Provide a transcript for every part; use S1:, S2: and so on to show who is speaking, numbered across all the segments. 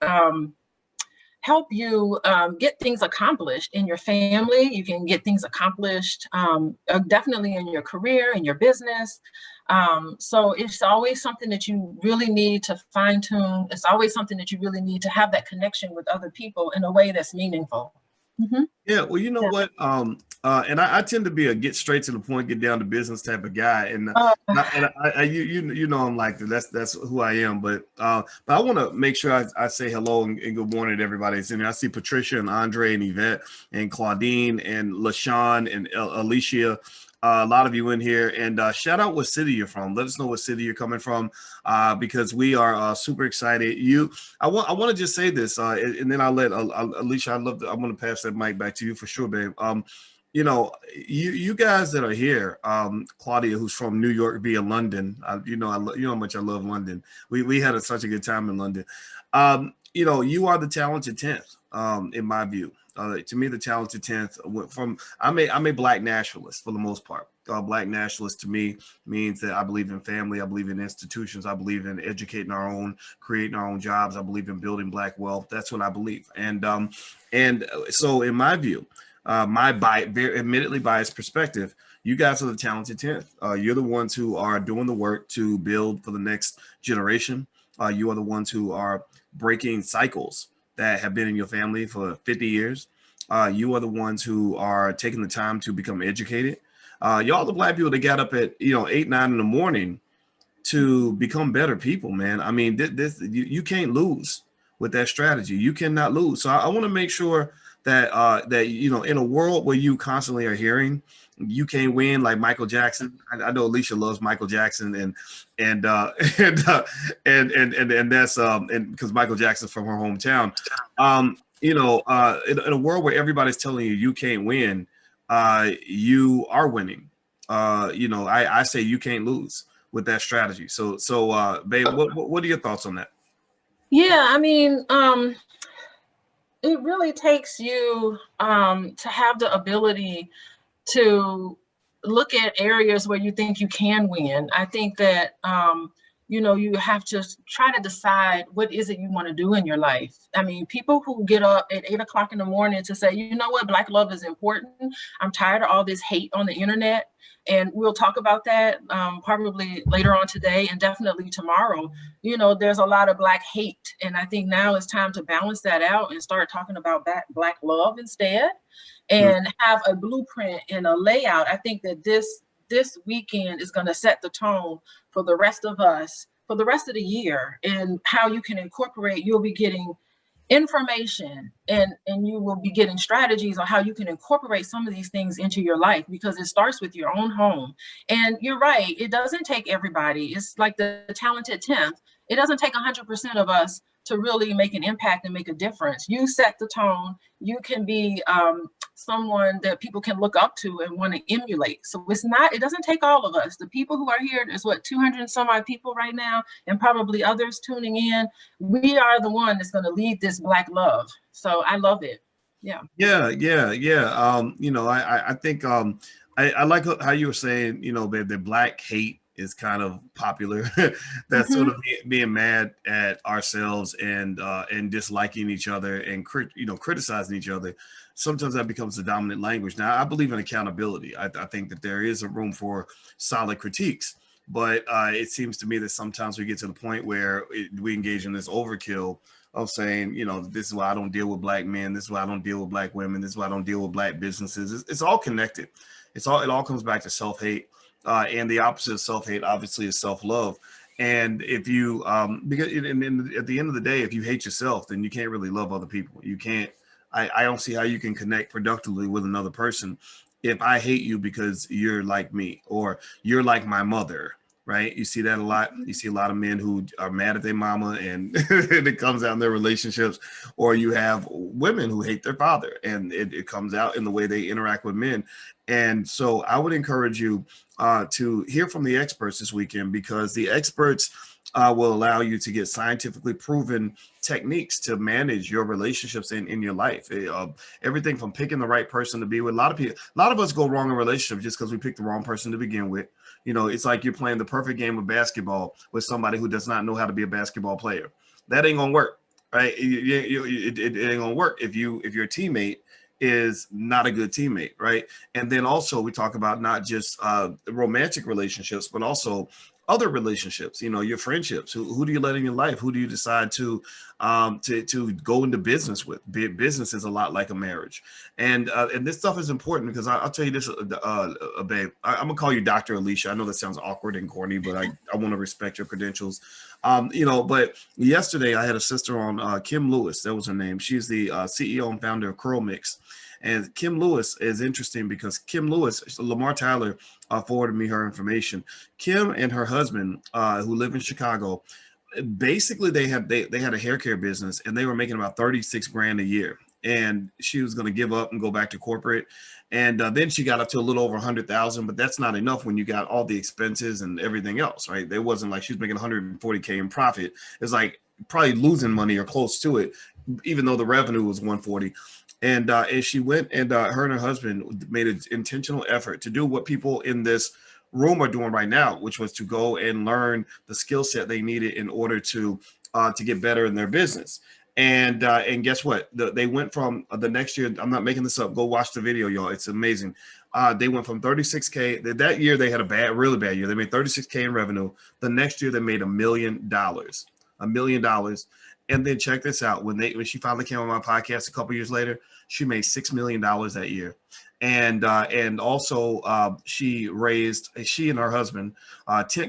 S1: um, help you get things accomplished in your family. You can get things accomplished definitely in your career, in your business. So it's always something that you really need to fine tune. It's always something that you really need to have that connection with other people in a way that's meaningful. Mm-hmm.
S2: Yeah, well, you know
S1: Yeah.
S2: what? And I tend to be a get straight to the point, get down to business type of guy, and
S1: Uh,
S2: you know I'm like that. That's who I am. But I want to make sure I say hello and good morning to everybody that's in there. I see Patricia and Andre and Yvette and Claudine and LaShawn and Alicia. A lot of you in here, and shout out what city you're from. Let us know what city you're coming from, because we are super excited. I want to just say this, and then I'll let Alicia. I'm going to pass that mic back to you for sure, babe. You know, you guys that are here, Claudia, who's from New York via London. You know, you know how much I love London. We had such a good time in London. You know, you are the talented 10th, in my view. To me, the talented 10th I'm a black nationalist for the most part. Black nationalist to me means that I believe in family. I believe in institutions. I believe in educating our own, creating our own jobs. I believe in building black wealth. That's what I believe. And so in my view, my very admittedly biased perspective, you guys are the talented 10th. You're the ones who are doing the work to build for the next generation. You are the ones who are breaking cycles that have been in your family for 50 years. You are the ones who are taking the time to become educated. Y'all the black people that got up at 8, 9 in the morning to become better people, man. I mean, you can't lose with that strategy. You cannot lose. So I want to make sure that in a world where you constantly are hearing you can't win like Michael Jackson. I know Alicia loves Michael Jackson and that's and because Michael Jackson's from her hometown. In a world where everybody's telling you can't win, you are winning. I say you can't lose with that strategy. So babe, what are your thoughts on that?
S1: yeah, I mean, it really takes you to have the ability to look at areas where you think you can win. I think that you have to try to decide what is it you want to do in your life. I mean, people who get up at 8 o'clock in the morning to say, you know what, Black love is important. I'm tired of all this hate on the internet. And we'll talk about that probably later on today and definitely tomorrow. There's a lot of Black hate. And I think now it's time to balance that out and start talking about Black love instead, and have a blueprint and a layout. I think that this weekend is going to set the tone for the rest of us for the rest of the year, and how you can incorporate. You'll be getting information and you will be getting strategies on how you can incorporate some of these things into your life, because it starts with your own home. And you're right, it doesn't take everybody. It's like the talented 10th. It doesn't take 100% of us to really make an impact and make a difference. You set the tone. You can be someone that people can look up to and want to emulate. So it doesn't take all of us. The people who are here, there's 200 and some odd people right now, and probably others tuning in. We are the one that's going to lead this Black love. So I love it. Yeah.
S2: Yeah. I think I like how you were saying, babe, that Black hate is kind of popular. That's sort of being mad at ourselves and disliking each other and criticizing each other. Sometimes that becomes the dominant language. Now, I believe in accountability. I think that there is a room for solid critiques, but it seems to me that sometimes we get to the point where we engage in this overkill of saying, this is why I don't deal with Black men. This is why I don't deal with Black women. This is why I don't deal with Black businesses. It's all connected. It all comes back to self-hate. And the opposite of self-hate, obviously, is self-love. And if you, because at the end of the day, if you hate yourself, then you can't really love other people. You can't. I don't see how you can connect productively with another person if I hate you because you're like me or you're like my mother. Right? You see that a lot. You see a lot of men who are mad at their mama, and it comes out in their relationships. Or you have women who hate their father, and it comes out in the way they interact with men. And so I would encourage you to hear from the experts this weekend, because the experts will allow you to get scientifically proven techniques to manage your relationships in your life. Everything from picking the right person to be with. A lot of us go wrong in relationships just because we picked the wrong person to begin with. It's like you're playing the perfect game of basketball with somebody who does not know how to be a basketball player. That ain't gonna work. right? It ain't gonna work if your teammate is not a good teammate, right? And then also we talk about not just romantic relationships, but also other relationships. You know, your friendships. Who do you let in your life? Who do you decide to go into business with? Business is a lot like a marriage, and this stuff is important because I'll tell you this, babe. I'm gonna call you Dr. Alicia. I know that sounds awkward and corny, but I want to respect your credentials. You know, but yesterday I had a sister on, Kim Lewis. That was her name. She's the CEO and founder of Curl Mix. And Kim Lewis is interesting because Kim Lewis, Lamar Tyler forwarded me her information. Kim and her husband, who live in Chicago, basically they had a hair care business and they were making about 36 grand a year. And she was going to give up and go back to corporate. And then she got up to a little over 100,000, but that's not enough when you got all the expenses and everything else, right? It wasn't like she was making 140K in profit. It's like probably losing money or close to it, even though the revenue was 140. And she went and her and her husband made an intentional effort to do what people in this room are doing right now, which was to go and learn the skill set they needed in order to get better in their business. And guess what? They went from the next year. I'm not making this up. Go watch the video, y'all. It's amazing. They went from 36K. That year they had really bad year. They made 36K in revenue. The next year they made $1 million. $1 million. And then check this out. When she finally came on my podcast a couple years later, she made $6 million that year. And also she and her husband,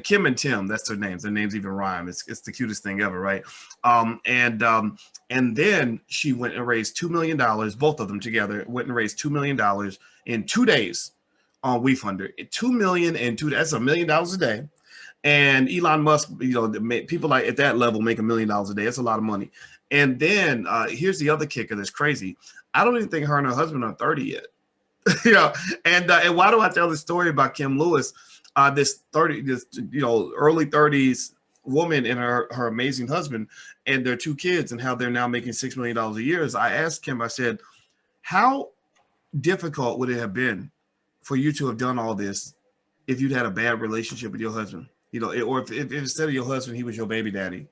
S2: Kim and Tim, that's their names. Their names even rhyme. It's the cutest thing ever, right? And then she went and raised $2 million. Both of them together went and raised $2 million in 2 days on WeFunder. $2 million and that's $1 million a day. And Elon Musk, you know, people like at that level make $1 million a day. That's a lot of money. And then here's the other kicker that's crazy. I don't even think her and her husband are 30 yet. You know, and why do I tell this story about Kim Lewis? This early 30s woman and her amazing husband and their 2 kids, and how they're now making $6 million a year. Is I asked Kim, I said, how difficult would it have been for you to have done all this if you'd had a bad relationship with your husband? You know, or if instead of your husband, he was your baby daddy,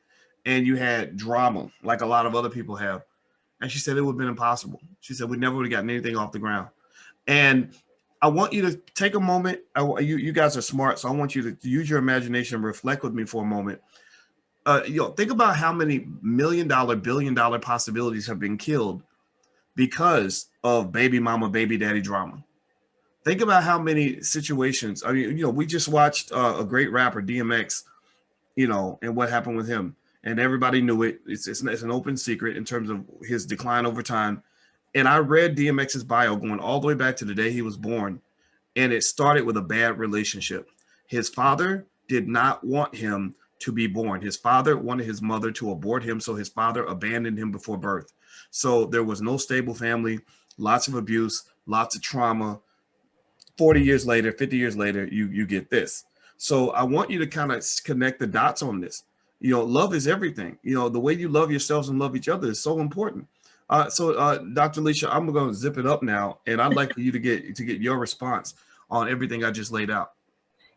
S2: and you had drama like a lot of other people have. And she said it would have been impossible. She said we never would have gotten anything off the ground. And I want you to take a moment. You guys are smart, so I want you to use your imagination and reflect with me for a moment. Think about how many $1 million, $1 billion possibilities have been killed because of baby mama, baby daddy drama. Think about how many situations. I mean, you know, we just watched a great rapper, DMX, you know, and what happened with him. And everybody knew it. It's an open secret in terms of his decline over time. And I read DMX's bio going all the way back to the day he was born. And it started with a bad relationship. His father did not want him to be born. His father wanted his mother to abort him. So his father abandoned him before birth. So there was no stable family, lots of abuse, lots of trauma. 40 years later, 50 years later, you get this. So I want you to kind of connect the dots on this. You know, love is everything. You know, the way you love yourselves and love each other is so important. So Dr. Alicia, I'm going to zip it up now, and I'd like for you to get your response on everything I just laid out.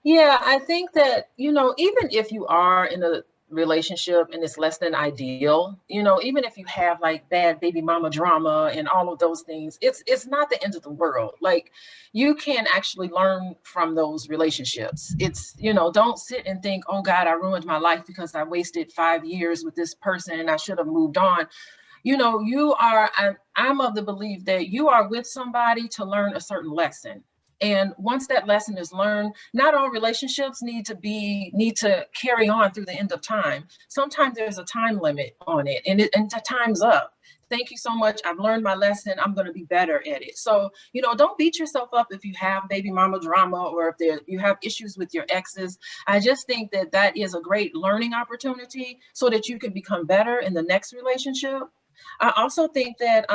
S1: Yeah, I think that, you know, even if you are in a relationship and it's less than ideal, you know, even if you have like bad baby mama drama and all of those things, it's not the end of the world. Like, you can actually learn from those relationships. It's, you know, don't sit and think, oh God, I ruined my life because I wasted 5 years with this person and I should have moved on. You know, I'm of the belief that you are with somebody to learn a certain lesson. And once that lesson is learned, not all relationships need to carry on through the end of time. Sometimes there's a time limit on it, and the time's up. Thank you so much. I've learned my lesson. I'm going to be better at it. So, you know, don't beat yourself up if you have baby mama drama or if you have issues with your exes. I just think that is a great learning opportunity so that you can become better in the next relationship. I also think that,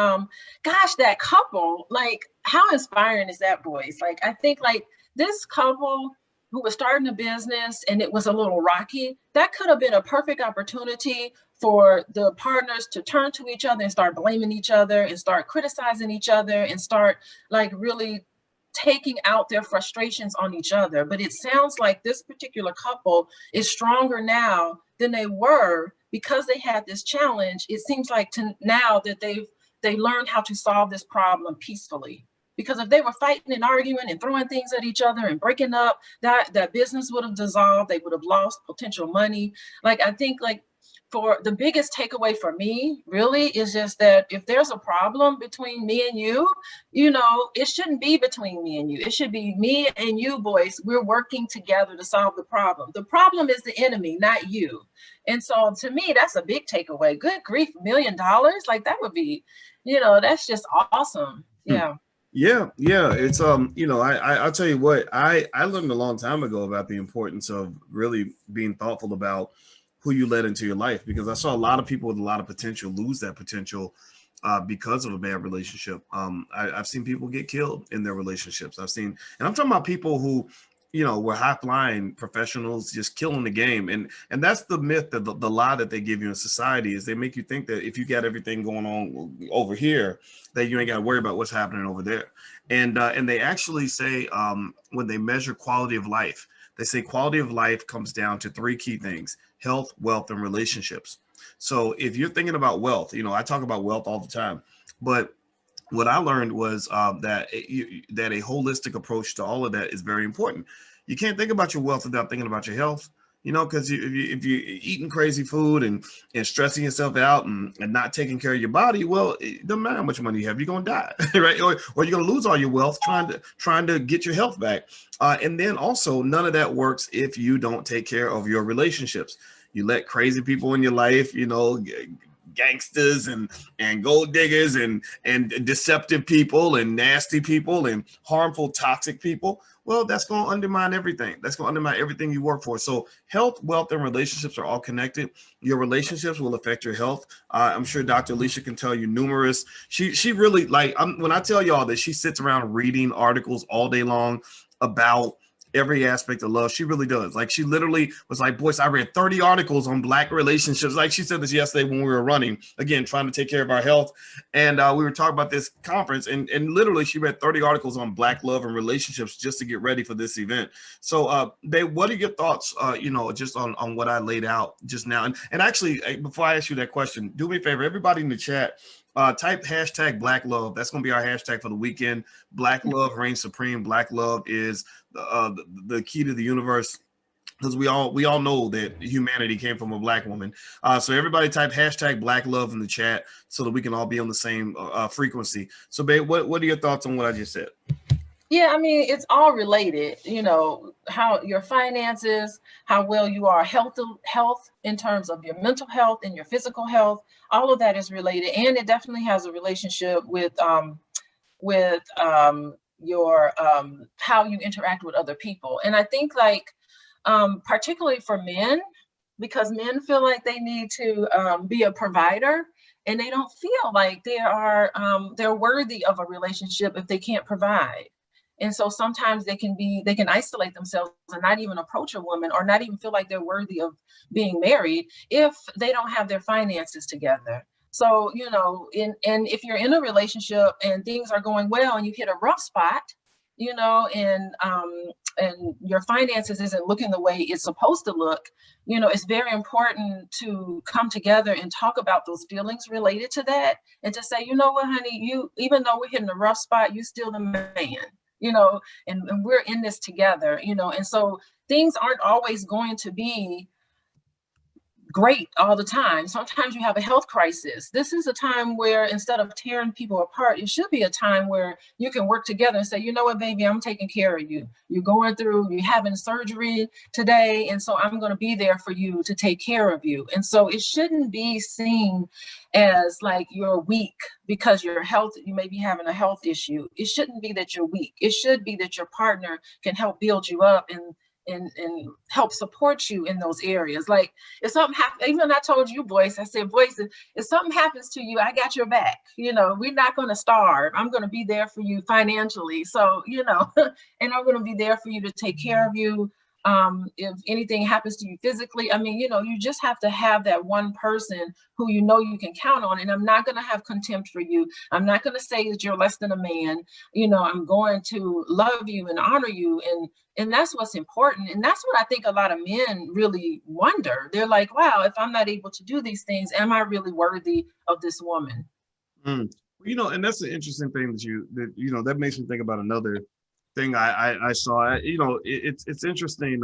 S1: gosh, that couple, like, how inspiring is that, boys? Like, I think like this couple who was starting a business and it was a little rocky, that could have been a perfect opportunity for the partners to turn to each other and start blaming each other and start criticizing each other and start like really taking out their frustrations on each other. But it sounds like this particular couple is stronger now than they were because they had this challenge, it seems like now that they learned how to solve this problem peacefully. Because if they were fighting and arguing and throwing things at each other and breaking up, that business would have dissolved. They would have lost potential money. Like, I think, like, for the biggest takeaway for me really is just that if there's a problem between me and you, it shouldn't be between me and you. It should be me and you, boys. We're working together to solve the problem. The problem is the enemy, not you. And so to me, that's a big takeaway. Good grief, $1 million. Like, that would be, that's just awesome. Yeah.
S2: Yeah. It's I'll tell you what, I learned a long time ago about the importance of really being thoughtful about who you let into your life, because I saw a lot of people with a lot of potential lose that potential because of a bad relationship. I've seen people get killed in their relationships. And I'm talking about people who, were high-flying professionals, just killing the game. And that's the myth, that the lie that they give you in society is they make you think that if you got everything going on over here, that you ain't got to worry about what's happening over there. And they actually say when they measure quality of life, they say quality of life comes down to 3 key things: health, wealth, and relationships. So if you're thinking about wealth, I talk about wealth all the time, but what I learned was that a holistic approach to all of that is very important. You can't think about your wealth without thinking about your health, because if you're eating crazy food and stressing yourself out and not taking care of your body, well, it doesn't matter how much money you have, you're going to die, right? Or you're going to lose all your wealth trying to get your health back. And then also, none of that works if you don't take care of your relationships. You let crazy people in your life, gangsters and gold diggers and deceptive people and nasty people and harmful, toxic people. Well, that's going to undermine everything. That's going to undermine everything you work for. So health, wealth, and relationships are all connected. Your relationships will affect your health. I'm sure Dr. Alicia can tell you numerous. She really, when I tell y'all that she sits around reading articles all day long about every aspect of love, she really does. Like, she literally was like, "Boyce, I read 30 articles on Black relationships." Like, she said this yesterday when we were running, again, trying to take care of our health. And we were talking about this conference, and literally she read 30 articles on Black love and relationships just to get ready for this event. So babe, what are your thoughts, just on what I laid out just now? And actually, before I ask you that question, do me a favor, everybody in the chat, type hashtag Black love. That's going to be our hashtag for the weekend. Black love reigns supreme. Black love is the key to the universe, because we all know that humanity came from a Black woman. So everybody type hashtag Black love in the chat so that we can all be on the same frequency. So babe, what are your thoughts on what I just said?
S1: Yeah, I mean, it's all related, how your finances, how well you are health in terms of your mental health and your physical health, all of that is related. And it definitely has a relationship with your how you interact with other people. And I think, like, particularly for men, because men feel like they need to be a provider, and they don't feel like they're worthy of a relationship if they can't provide. And so sometimes they can isolate themselves and not even approach a woman, or not even feel like they're worthy of being married if they don't have their finances together. So, and if you're in a relationship and things are going well and you hit a rough spot, and your finances isn't looking the way it's supposed to look, it's very important to come together and talk about those feelings related to that, and to say, you know what, honey, even though we're hitting a rough spot, you still the man. And we're in this together, and so things aren't always going to be great all the time. Sometimes you have a health crisis. This is a time where, instead of tearing people apart, it should be a time where you can work together and say, you know what, baby, I'm taking care of you. You're having surgery today, and so I'm going to be there for you to take care of you. And so it shouldn't be seen as like you're weak because you may be having a health issue. It shouldn't be that you're weak. It should be that your partner can help build you up and help support you in those areas. Like, if something happens, even I told you, Boyce, I said, Boyce, if something happens to you, I got your back. We're not going to starve. I'm going to be there for you financially. So, and I'm going to be there for you to take care of you If anything happens to you physically, I mean, you know, you just have to have that one person who you know you can count on. And I'm not going to have contempt for you. I'm not going to say that you're less than a man. You know, I'm going to love you and honor you. And that's what's important. And that's what I think a lot of men really wonder. They're like, wow, if I'm not able to do these things, am I really worthy of this woman?
S2: Mm. You know, and that's an interesting thing that makes me think about another thing I saw. You know, it's interesting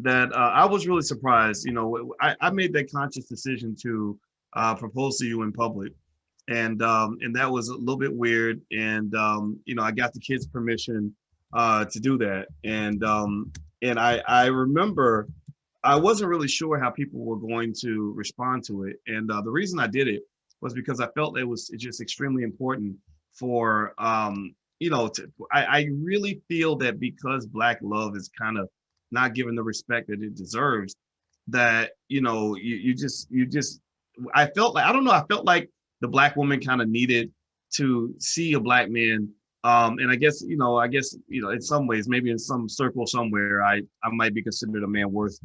S2: that I was really surprised. You know, I made that conscious decision to propose to you in public, and that was a little bit weird. And you know, I got the kids' permission to do that, and I remember I wasn't really sure how people were going to respond to it, and the reason I did it was because I felt it was just extremely important for you know, I really feel that because Black love is kind of not given the respect that it deserves, that, you know, you just I felt like, I don't know, I felt like the Black woman kind of needed to see a Black man. And I guess, you know, in some ways, maybe in some circle somewhere, I might be considered a man worth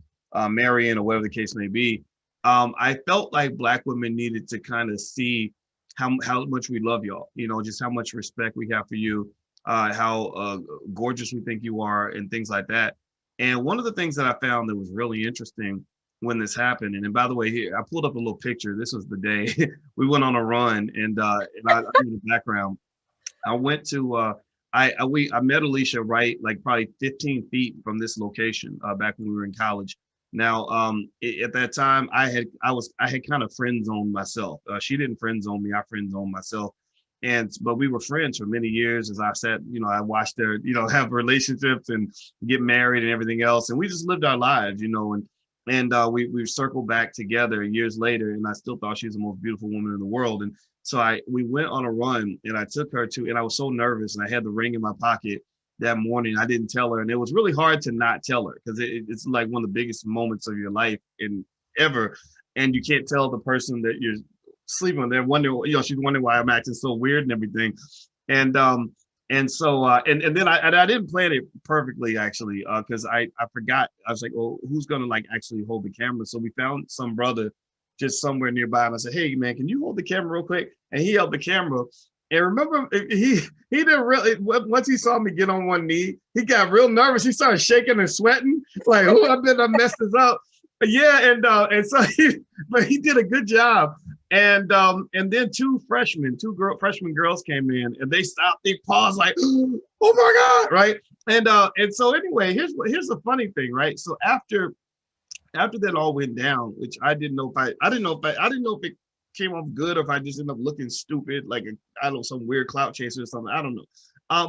S2: marrying or whatever the case may be. I felt like Black women needed to kind of see how much we love y'all, you know, just how much respect we have for you, how gorgeous we think you are, and things like that. And one of the things that I found that was really interesting when this happened, and by the way, here I pulled up a little picture. This was the day we went on a run, and I in the background, I went to I met Alicia right like probably 15 feet from this location back when we were in college. Now, at that time, I had kind of friend zoned myself. She didn't friend zone me; I friend zoned myself. But we were friends for many years. As I said, you know, I watched her, you know, have relationships and get married and everything else, and we just lived our lives, you know. And we circled back together years later, and I still thought she was the most beautiful woman in the world. And so we went on a run, and I took her to, and I was so nervous, and I had the ring in my pocket that morning. I didn't tell her, and it was really hard to not tell her because it's like one of the biggest moments of your life and ever, and you can't tell the person that you're sleeping with. They're wondering, you know, she's wondering why I'm acting so weird and everything, and so and then I didn't plan it perfectly actually because I forgot. I was like, oh, who's gonna like actually hold the camera? So we found some brother just somewhere nearby, and I said, hey man, can you hold the camera real quick? And he held the camera. And remember, he didn't really, once he saw me get on one knee, he got real nervous. He started shaking and sweating, like, oh, I bet I messed this up. But yeah, and so but he did a good job. And then two freshman girls came in, and they stopped, they paused like, oh my God, right? And so anyway, here's the funny thing, right? So after that all went down, which I didn't know if it came off good or if I just ended up looking stupid, like I don't know, some weird clout chaser or something. I don't know.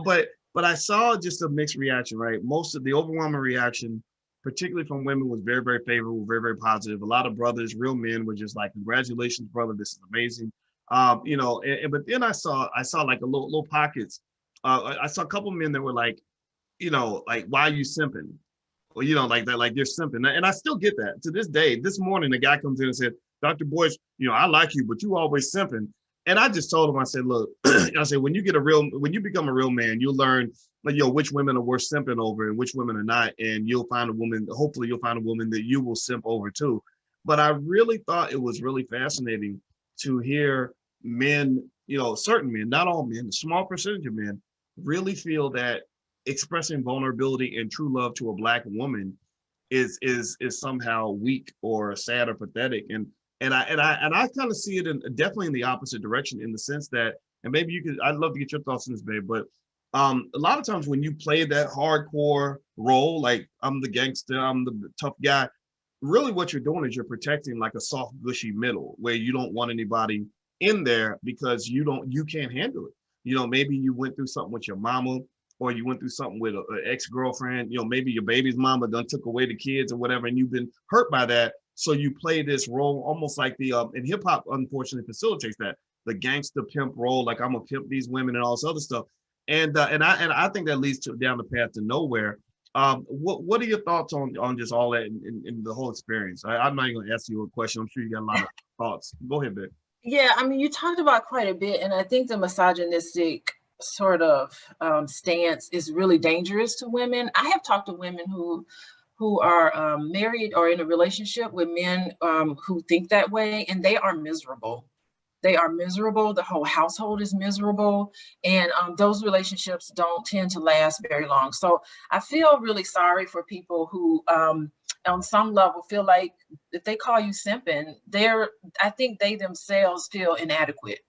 S2: But I saw just a mixed reaction, right? Most of the overwhelming reaction, particularly from women, was very, very favorable, very, very positive. A lot of brothers, real men, were just like, congratulations, brother, this is amazing. You know, but then I saw like a little pockets. I saw a couple of men that were like, you know, like, why are you simping? Or, you know, like that, like they're simping. And I still get that to this day. This morning, a guy comes in and said, Dr. Boyce, you know, I like you, but you always simping. And I just told him, I said, look, I said, when you become a real man, you'll learn, like, you know, which women are worth simping over and which women are not. And hopefully you'll find a woman that you will simp over too. But I really thought it was really fascinating to hear men, you know, certain men, not all men, a small percentage of men, really feel that expressing vulnerability and true love to a Black woman is somehow weak or sad or pathetic. And I kind of see it definitely in the opposite direction, in the sense that, and maybe I'd love to get your thoughts on this, babe, but a lot of times when you play that hardcore role, like I'm the gangster, I'm the tough guy, really what you're doing is you're protecting like a soft, gushy middle where you don't want anybody in there because you can't handle it. You know, maybe you went through something with your mama, or you went through something with an ex-girlfriend, you know, maybe your baby's mama done took away the kids or whatever, and you've been hurt by that. So you play this role almost like and hip hop unfortunately facilitates that, the gangster pimp role, like I'm gonna pimp these women and all this other stuff. And I think that leads down the path to nowhere. What are your thoughts on just all that and the whole experience? I'm not even gonna ask you a question. I'm sure you got a lot of thoughts. Go ahead, babe.
S1: Yeah, I mean, you talked about quite a bit, and I think the misogynistic sort of stance is really dangerous to women. I have talked to women who who are married or in a relationship with men who think that way, and they are miserable. They are miserable. The whole household is miserable, and those relationships don't tend to last very long. So I feel really sorry for people who, on some level, feel like if they call you simping, I think they themselves feel inadequate,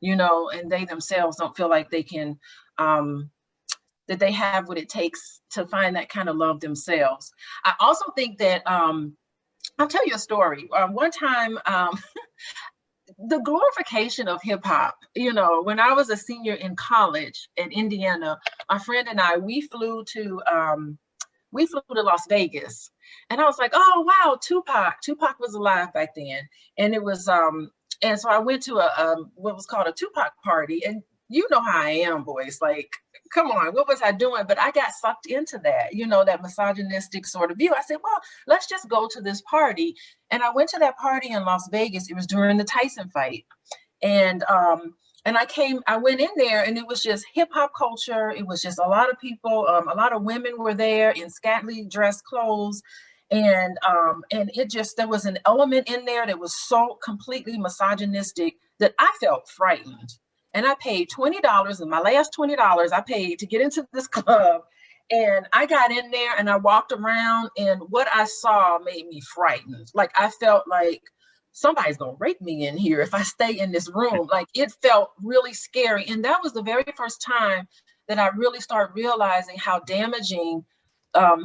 S1: and they themselves don't feel like they can. That they have what it takes to find that kind of love themselves. I also think that I'll tell you a story. One time, the glorification of hip hop, when I was a senior in college at Indiana, my friend and I, we flew to Las Vegas, and I was like, oh wow, Tupac was alive back then. And it was and so I went to a what was called a Tupac party, and you know how I am, boys, like, come on, what was I doing? But I got sucked into that, that misogynistic sort of view. I said, well, let's just go to this party. And I went to that party in Las Vegas. It was during the Tyson fight. And I went in there, and it was just hip hop culture. It was just a lot of people, a lot of women were there in scantily dressed clothes. And there was an element in there that was so completely misogynistic that I felt frightened. And I paid $20, and my last $20 I paid to get into this club. And I got in there and I walked around, and what I saw made me frightened. Like, I felt like somebody's gonna rape me in here if I stay in this room. Like, it felt really scary. And that was the very first time that I really started realizing how damaging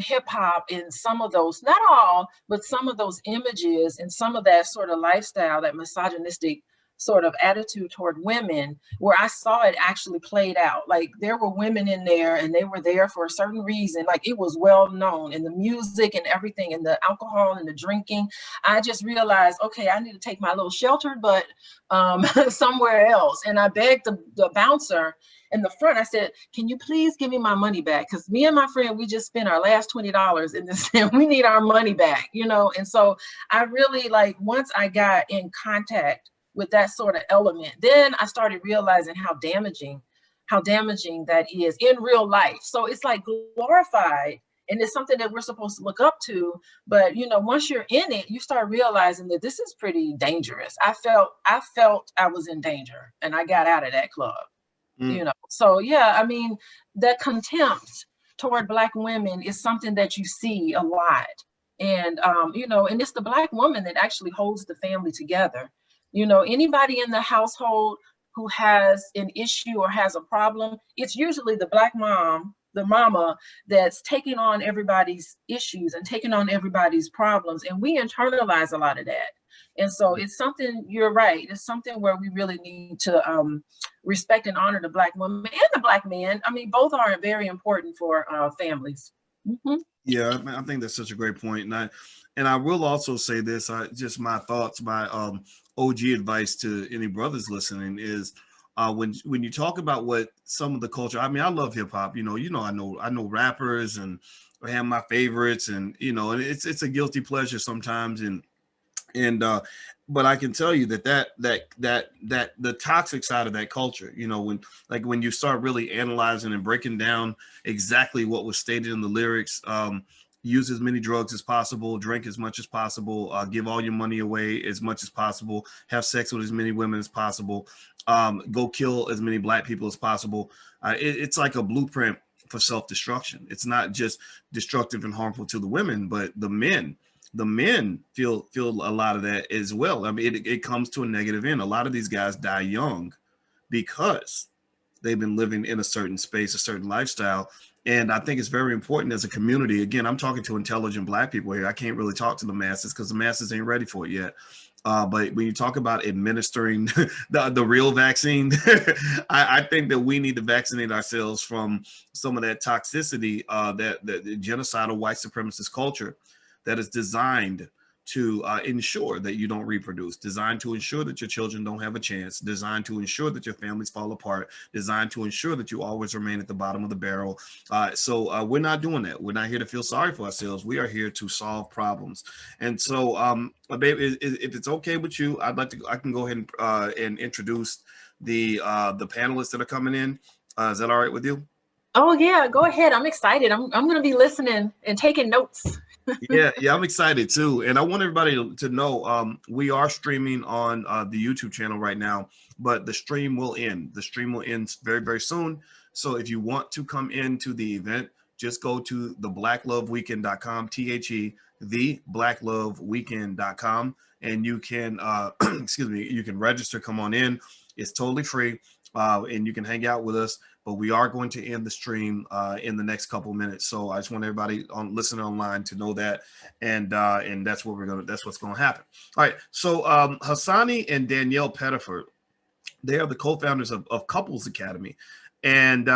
S1: hip hop and some of those, not all, but some of those images and some of that sort of lifestyle, that misogynistic sort of attitude toward women, where I saw it actually played out. Like, there were women in there, and they were there for a certain reason. Like, it was well known, in the music and everything, and the alcohol and the drinking. I just realized, okay, I need to take my little sheltered butt somewhere else. And I begged the bouncer in the front. I said, can you please give me my money back? Because me and my friend, we just spent our last $20 in this, and we need our money back, And so I really, like, once I got in contact with that sort of element, then I started realizing how damaging that is in real life. So it's like glorified, and it's something that we're supposed to look up to. But once you're in it, you start realizing that this is pretty dangerous. I felt I was in danger, and I got out of that club. So yeah, I mean, that contempt toward Black women is something that you see a lot. And and it's the Black woman that actually holds the family together. Anybody in the household who has an issue or has a problem, it's usually the Black mom, the mama, that's taking on everybody's issues and taking on everybody's problems. And we internalize a lot of that. And so it's something, you're right, it's something where we really need to respect and honor the Black woman and the Black man. I mean, both are very important for families. Mm-hmm.
S2: Yeah, I think that's such a great point. And I will also say this, just my thoughts, my OG advice to any brothers listening is, when you talk about what some of the culture, I mean, I love hip hop, I know rappers, and I have my favorites, and and it's a guilty pleasure sometimes, but I can tell you that the toxic side of that culture, when you start really analyzing and breaking down exactly what was stated in the lyrics, use as many drugs as possible, drink as much as possible, give all your money away as much as possible, have sex with as many women as possible, go kill as many Black people as possible. It's like a blueprint for self-destruction. It's not just destructive and harmful to the women, but the men feel a lot of that as well. I mean, it comes to a negative end. A lot of these guys die young because they've been living in a certain space, a certain lifestyle. And I think it's very important as a community. Again, I'm talking to intelligent Black people here. I can't really talk to the masses because the masses ain't ready for it yet. But when you talk about administering the real vaccine, I think that we need to vaccinate ourselves from some of that toxicity, that genocidal white supremacist culture that is designed to ensure that you don't reproduce, designed to ensure that your children don't have a chance, designed to ensure that your families fall apart, designed to ensure that you always remain at the bottom of the barrel. So we're not doing that. We're not here to feel sorry for ourselves. We are here to solve problems. And so, babe, if it's okay with you, I can go ahead and introduce the panelists that are coming in. Is that all right with you?
S1: Oh yeah, go ahead. I'm excited. I'm going to be listening and taking notes.
S2: Yeah, I'm excited too. And I want everybody to know we are streaming on the YouTube channel right now, but the stream will end. The stream will end very, very soon. So if you want to come into the event, just go to theblackloveweekend.com, theblackloveweekend.com, and you can, excuse me, you can register, come on in. It's totally free, and you can hang out with us. But we are going to end the stream in the next couple of minutes. So I just want everybody on listening online to know that, and that's what that's what's gonna happen. All right. So Hassani and Danielle Pettiford, they are the co-founders of Couples Academy, and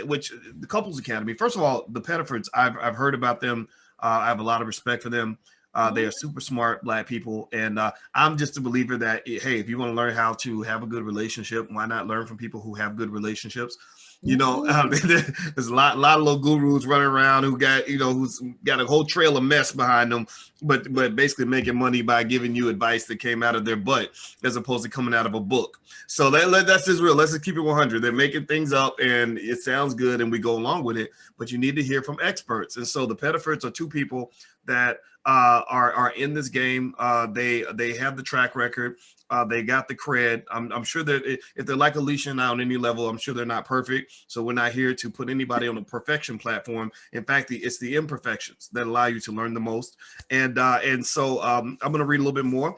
S2: which the Couples Academy. First of all, the Pettifords, I've heard about them. I have a lot of respect for them. They are super smart Black people, and I'm just a believer that, hey, if you want to learn how to have a good relationship, why not learn from people who have good relationships? You know, there's a lot of little gurus running around who got, who's got a whole trail of mess behind them, but basically making money by giving you advice that came out of their butt as opposed to coming out of a book. So that's just real. Let's just keep it 100. They're making things up, and it sounds good, and we go along with it. But you need to hear from experts, and so the Pettifords are two people that are in this game. They have the track record. They got the cred. I'm sure that if they're like Alicia and I on any level, I'm sure they're not perfect. So we're not here to put anybody on a perfection platform. In fact, it's the imperfections that allow you to learn the most. And so I'm going to read a little bit more.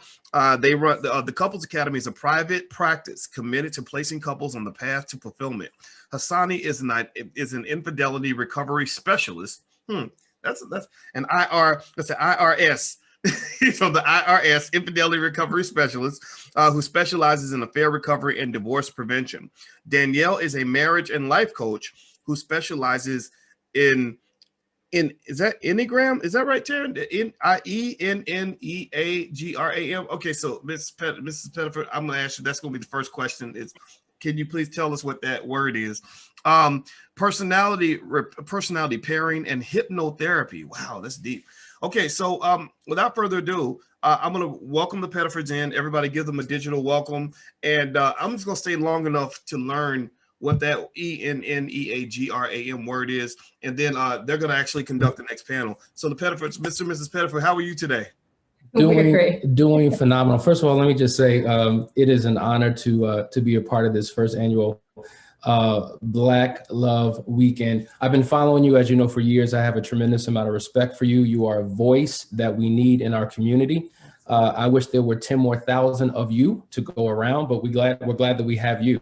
S2: They run the Couples Academy is a private practice committed to placing couples on the path to fulfillment. Hassani is an infidelity recovery specialist. That's an IRS. So the IRS, Infidelity Recovery Specialist, who specializes in affair recovery and divorce prevention. Danielle is a marriage and life coach who specializes in is that Enneagram? Is that right, Taryn? Enneagram. Okay, so Mrs. Pettiford, I'm gonna ask you. That's gonna be the first question. Can you please tell us what that word is? Personality pairing and hypnotherapy. Wow, that's deep. Okay, so without further ado, I'm going to welcome the Pettifords in. Everybody give them a digital welcome. And I'm just going to stay long enough to learn what that ENNEAGRAM word is. And then they're going to actually conduct the next panel. So the Pettifords, Mr. and Mrs. Pettiford, how are you today?
S3: Doing phenomenal. First of all, let me just say it is an honor to be a part of this first annual Black Love Weekend. I've been following you, as you know, for years. I have a tremendous amount of respect for you. You are a voice that we need in our community. I wish there were 10 more thousand of you to go around, but we're glad that we have you.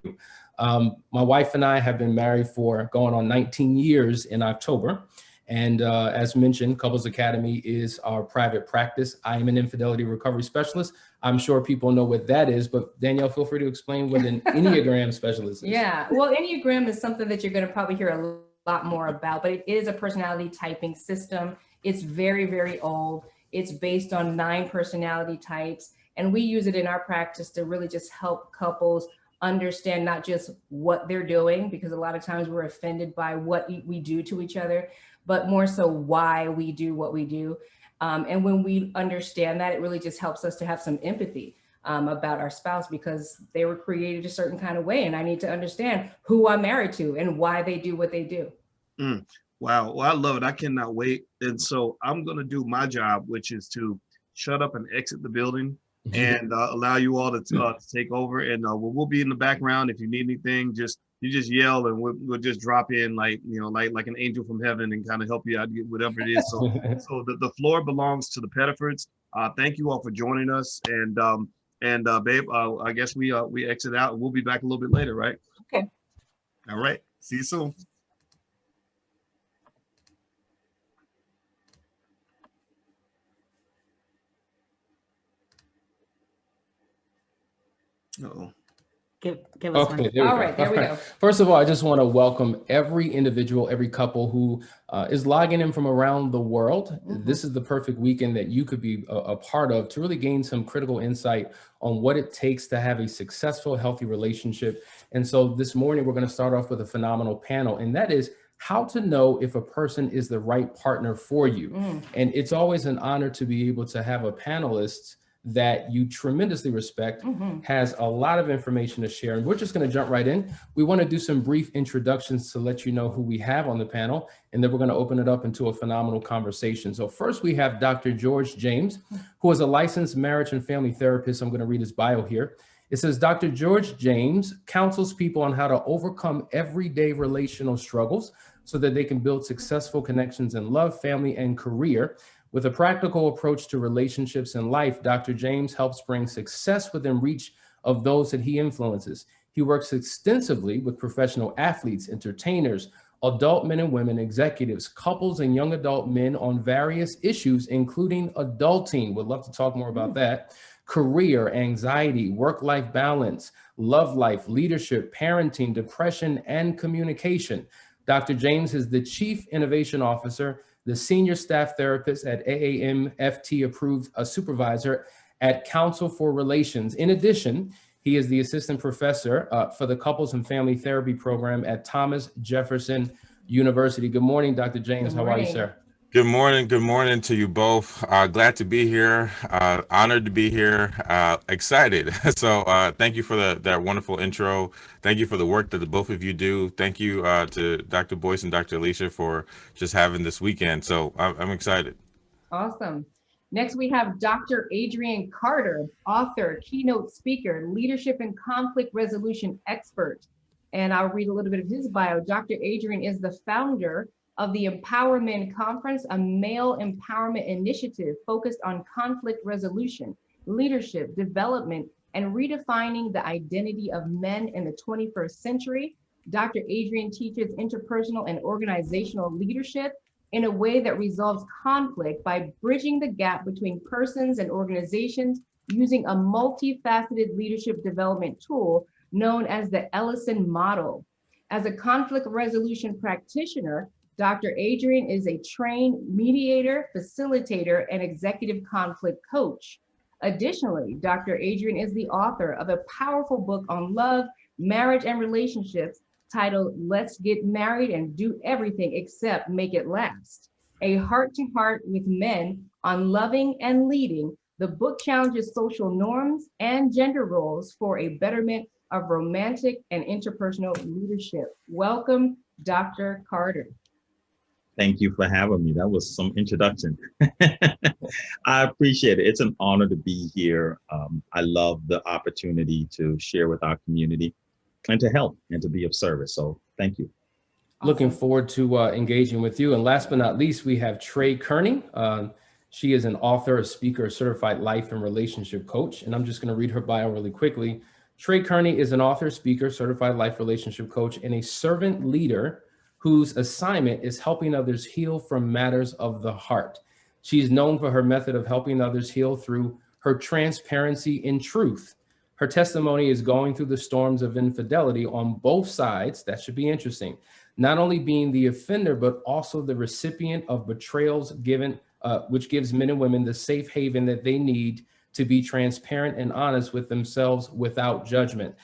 S3: My wife and I have been married for going on 19 years in October. And as mentioned, Couples Academy is our private practice. I am an infidelity recovery specialist. I'm sure people know what that is, but Danielle, feel free to explain what an Enneagram specialist is.
S4: Yeah, well, Enneagram is something that you're going to probably hear a lot more about, but it is a personality typing system. It's very, very old. It's based on 9 personality types, and we use it in our practice to really just help couples understand not just what they're doing, because a lot of times we're offended by what we do to each other, but more so why we do what we do. And when we understand that, it really just helps us to have some empathy about our spouse, because they were created a certain kind of way. And I need to understand who I'm married to and why they do what they do.
S2: Wow. Well, I love it. I cannot wait. And so I'm going to do my job, which is to shut up and exit the building and allow you all to take over. And we'll be in the background. If you need anything, you just yell and we'll just drop in like an angel from heaven and kind of help you out, get whatever it is. So the floor belongs to the Pettifords. Thank you all for joining us. And babe, I guess we exit out and we'll be back a little bit later, right?
S1: Okay.
S2: All right. See you soon. Uh-oh.
S5: Give us one.
S4: All right, there we go.
S3: First of all, I just want to welcome every individual, every couple who is logging in from around the world. This is the perfect weekend that you could be a part of to really gain some critical insight on what it takes to have a successful, healthy relationship. And so this morning, we're going to start off with a phenomenal panel, and that is how to know if a person is the right partner for you. And it's always an honor to be able to have a panelist that you tremendously respect, has a lot of information to share. And we're just going to jump right in. We want to do some brief introductions to let you know who we have on the panel, and then we're going to open it up into a phenomenal conversation. So first we have Dr. George James, who is a licensed marriage and family therapist. I'm going to read his bio here. It says, Dr. George James counsels people on how to overcome everyday relational struggles so that they can build successful connections in love, family, and career. With a practical approach to relationships and life, Dr. James helps bring success within reach of those that he influences. He works extensively with professional athletes, entertainers, adult men and women, executives, couples, and young adult men on various issues, including adulting. Would love to talk more about that. Career, anxiety, work-life balance, love life, leadership, parenting, depression, and communication. Dr. James is the Chief Innovation Officer, the Senior Staff Therapist at AAMFT approved supervisor at Council for Relations. In addition, he is the Assistant Professor for the Couples and Family Therapy Program at Thomas Jefferson University. Good morning, Dr. James. How are you, sir?
S6: Good morning. Good morning to you both. Glad to be here. Honored to be here. Excited. So thank you for that wonderful intro. Thank you for the work that the both of you do. Thank you to Dr. Boyce and Dr. Alicia for just having this weekend. So I'm excited.
S4: Awesome. Next, we have Dr. Adrian Carter, author, keynote speaker, leadership and conflict resolution expert. And I'll read a little bit of his bio. Dr. Adrian is the founder of the Empowerment Conference, a male empowerment initiative focused on conflict resolution, leadership, development, and redefining the identity of men in the 21st century. Dr. Adrian teaches interpersonal and organizational leadership in a way that resolves conflict by bridging the gap between persons and organizations using a multifaceted leadership development tool known as the Ellison model. As a conflict resolution practitioner, Dr. Adrian is a trained mediator, facilitator, and executive conflict coach. Additionally, Dr. Adrian is the author of a powerful book on love, marriage, and relationships titled Let's Get Married and Do Everything Except Make It Last, a heart-to-heart with men on loving and leading. The book challenges social norms and gender roles for a betterment of romantic and interpersonal leadership. Welcome, Dr. Carter.
S7: Thank you for having me. That was some introduction. I appreciate it. It's an honor to be here. I love the opportunity to share with our community and to help and to be of service. So thank you.
S3: Looking forward to engaging with you. And last but not least, we have Trey Kearney. She is an author, a speaker, a certified life and relationship coach. And I'm just going to read her bio really quickly. Trey Kearney is an author, speaker, certified life relationship coach, and a servant leader whose assignment is helping others heal from matters of the heart. She is known for her method of helping others heal through her transparency in truth. Her testimony is going through the storms of infidelity on both sides. That should be interesting. Not only being the offender, but also the recipient of betrayals given, which gives men and women the safe haven that they need to be transparent and honest with themselves without judgment.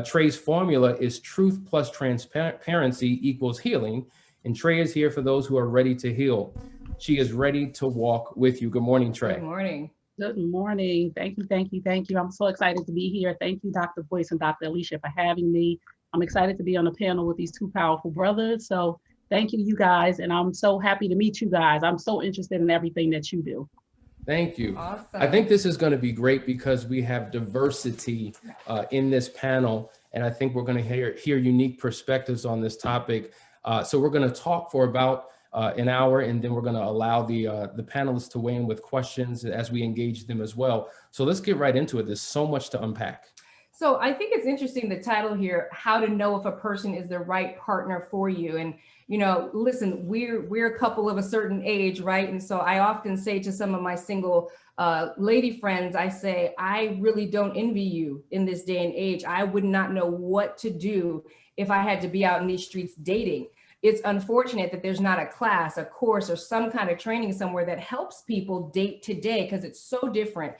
S3: Trey's formula is truth plus transparency equals healing. And Trey is here for those who are ready to heal. She is ready to walk with you. Good morning, Trey.
S4: Good morning.
S5: Good morning. Thank you, thank you, thank you. I'm so excited to be here. Thank you, Dr. Boyce and Dr. Alicia, for having me. I'm excited to be on the panel with these two powerful brothers. So thank you, you guys. And I'm so happy to meet you guys. I'm so interested in everything that you do.
S3: Thank you.
S4: Awesome.
S3: I think this is going to be great because we have diversity in this panel. And I think we're going to hear unique perspectives on this topic. So we're going to talk for about an hour, and then we're going to allow the panelists to weigh in with questions as we engage them as well. So let's get right into it. There's so much to unpack.
S4: So I think it's interesting, the title here, how to know if a person is the right partner for you. And, you know, listen, we're a couple of a certain age, right? And so I often say to some of my single lady friends, I say, I really don't envy you in this day and age. I would not know what to do if I had to be out in these streets dating. It's unfortunate that there's not a class, a course, or some kind of training somewhere that helps people date today, because it's so different.